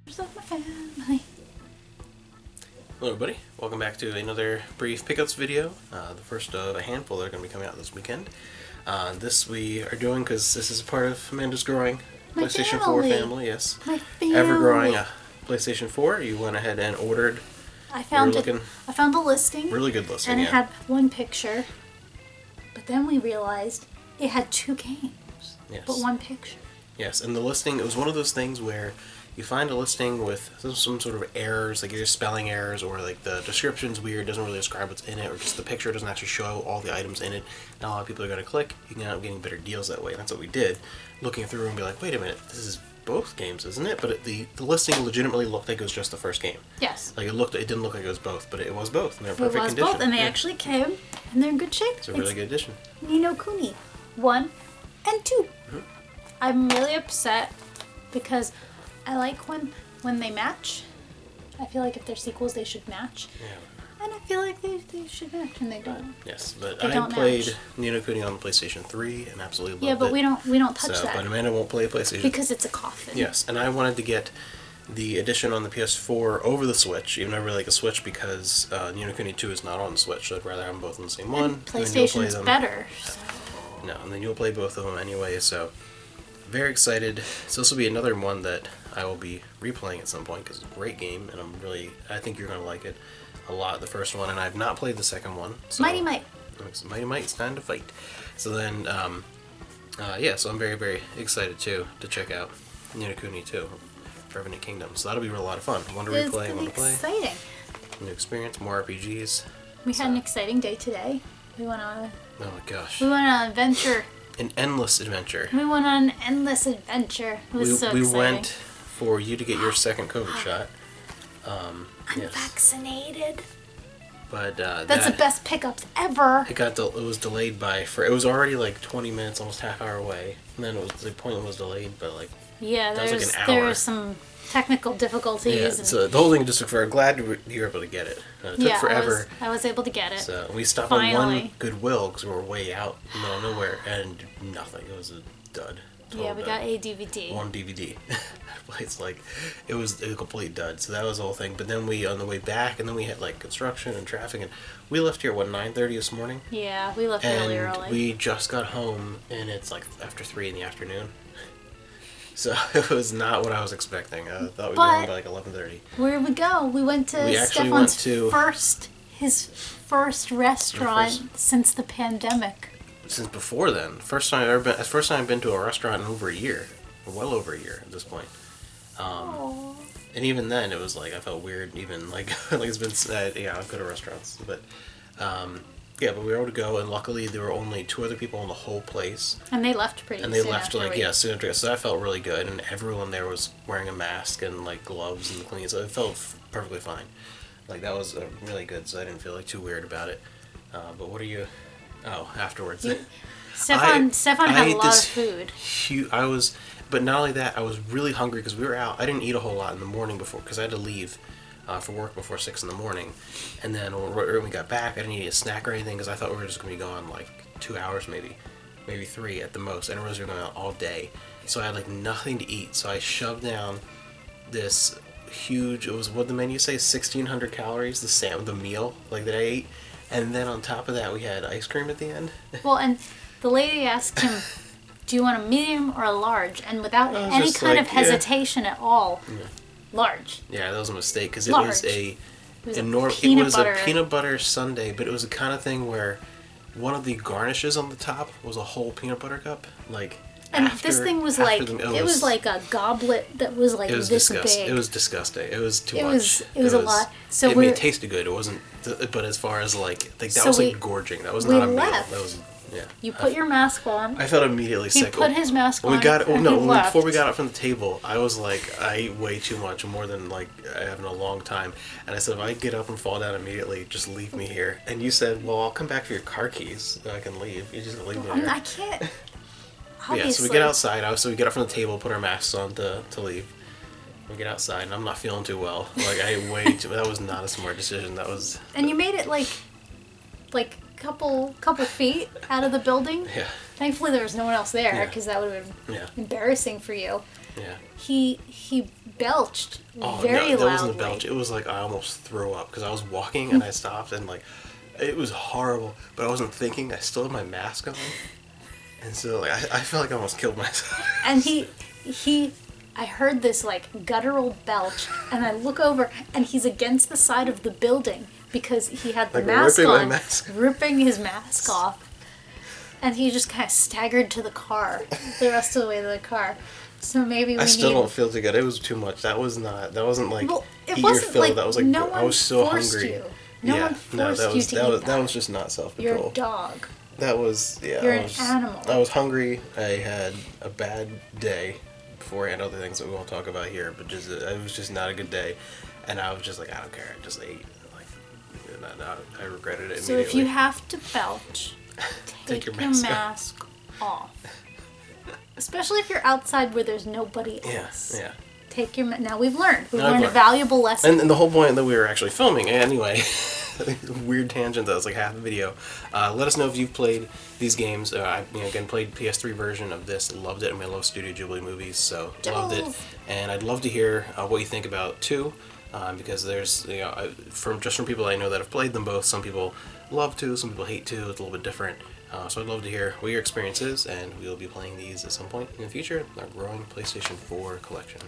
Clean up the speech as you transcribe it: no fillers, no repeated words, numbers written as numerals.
Of my family. Hello everybody, welcome back to another brief pickups video, the first of a handful that are going to be coming out this weekend. This we are doing because this is part of Amanda's growing PlayStation 4 family, yes. My family. Ever growing a PlayStation 4, you went ahead and ordered. I found the listing. Really good listing, and yeah. it had one picture, but then we realized it had two games, Yes. but one picture. Yes, and the listing, it was one of those things where you find a listing with some sort of errors, like either spelling errors or like the description's weird, doesn't really describe what's in it, or just the picture doesn't actually show all the items in it. Now a lot of people are going to click, you can end up getting better deals that way, and that's what we did. Looking through and be like, wait a minute, this is both games, isn't it? But the listing legitimately looked like it was just the first game. Yes. Like it didn't look like it was both, but it was both, and they're in It perfect was condition. both, and they actually came, and they're in good shape. It's a really good addition. Ni no Kuni 1 and 2. Mm-hmm. I'm really upset because I like when they match. I feel like if they're sequels, they should match. Yeah. And I feel like they should match, and they don't. Yes, but They I don't played match. Ni no Kuni on the PlayStation 3 and absolutely loved it. Yeah, but we don't touch that But Amanda won't play PlayStation. because it's a coffin. Yes, and I wanted to get the edition on the PS4 over the Switch, even though I really like the Switch, because Ni no Kuni 2 is not on the Switch, so I'd rather have them both on the same one. And PlayStation's better. So. No, and then you'll play both of them anyway, so very excited. So this will be another one that I will be replaying at some point, because it's a great game, and I think you're going to like it a lot, the first one, and I've not played the second one. So Mighty Might. Mighty Might, it's time to fight. So then, yeah, so I'm very, very excited too to check out Ni no Kuni 2, Revenant Kingdom. So that'll be a lot of fun. One to It's replay, gonna one be to play. exciting. New experience, more RPGs. We had an exciting day today. We went on Oh my gosh. an adventure. An endless adventure. We went on an endless adventure. It was so we exciting. went for you to get your second COVID shot. I'm yes. vaccinated. But That's the best pickups ever. It was delayed it was already like 20 minutes, almost half hour away. And then the appointment was delayed, but like Yeah, that was like an there hour. were some technical difficulties. Yeah, and so the whole thing just took forever. Glad you were able to get it. It took forever. I was able to get it. So we stopped at one Finally. Goodwill because we were way out in the middle of nowhere, and nothing. It was a dud. Total Yeah, we dud. got a DVD. One DVD. It's like it was a complete dud. So that was the whole thing. But then we on the way back, and then we had like construction and traffic, and we left here at 9:30 this morning. Yeah, we left And really early. we just got home, and it's like after 3 in the afternoon. So it was not what I was expecting. I thought we'd be home by like 11:30. Where did we go? We went to We actually Stefan's went to his first restaurant since the pandemic. Since before then, first time I've been to a restaurant in over a year, or well over a year at this point. And even then, it was like I felt weird. Even like like it's been yeah, I go to restaurants, but yeah, but we were able to go, and luckily there were only 2 other people in the whole place. And they left pretty And they soon left after like we- yeah, soon after. So that felt really good, and everyone there was wearing a mask and like gloves and clean. So it felt perfectly fine. Like that was really good. So I didn't feel like too weird about it. But what are you? Oh, afterwards. Stefan had a ate lot this of food. But not only that, I was really hungry because we were out. I didn't eat a whole lot in the morning before because I had to leave for work before 6 in the morning. And then when we got back, I didn't eat a snack or anything because I thought we were just going to be gone like 2 hours maybe 3 at the most. I didn't realize we were going out all day. So I had like nothing to eat. So I shoved down this huge, it was, what did the menu say, 1,600 calories, the meal like that I ate. And then on top of that, we had ice cream at the end. Well, and the lady asked him, "Do you want a medium or a large?" And without any kind of hesitation at all, large. Yeah, that was a mistake because it Large. was a butter. peanut butter sundae, but it was the kind of thing where one of the garnishes on the top was a whole peanut butter cup, like. And this thing was like it was like a goblet that was like this big. It was disgusting. It was too It much. was a lot. So it tasted good. It wasn't. But as far as like that was like gorging. That was not a meal. Left. That was yeah. You put your mask on. I felt immediately He sick. put his mask on. Before we got up from the table, I was like, I ate way too much, more than like I have in a long time. And I said, if I get up and fall down immediately, just leave me here. And you said, well, I'll come back for your car keys, so I can leave. You just leave me here. I can't. Obviously. Yeah, so we get outside. So we get up from the table, put our masks on to leave. We get outside, and I'm not feeling too well. Like I ate way too. That was not a smart decision. That was. And you made it like couple feet out of the building. Yeah. Thankfully, there was no one else there Yeah. because that would have been Yeah. embarrassing for you. Yeah. He belched Oh, very no, that loudly. wasn't a belch. It was like I almost threw up because I was walking and I stopped and like it was horrible. But I wasn't thinking. I still had my mask on, and so like I felt like I almost killed myself. And I heard this like guttural belch, and I look over, and he's against the side of the building because he had the Like mask ripping my on, mask. ripping his mask off, and he just kind of staggered to the car, the rest of the way to the car. So maybe we I still need. don't feel too good. It was too much. That wasn't like Well, it eat your wasn't fill. like That was like no I one was so forced hungry. you. No yeah, one no, forced that you was to that eat was that. that was just not self You're control. a dog. That was yeah. You're I an was, animal. I was hungry. I had a bad day before and other things that we won't talk about here. But just it was just not a good day, and I was just like I don't care. I just ate. Like I regretted it So immediately. if you have to belch, take your mask off. Especially if you're outside where there's nobody else. Yeah. Take your now we've learned I've a learned. valuable lesson. And the whole point that we were actually filming anyway. Weird tangent that was like half the video. Let us know if you've played these games. I again played PS3 version of this. Loved it. I mean, I love Studio Ghibli movies, so loved it. And I'd love to hear what you think about 2, because there's from people I know that have played them both. Some people love 2, some people hate 2. It's a little bit different. So I'd love to hear what your experience is, and we'll be playing these at some point in the future. Our growing PlayStation 4 collection.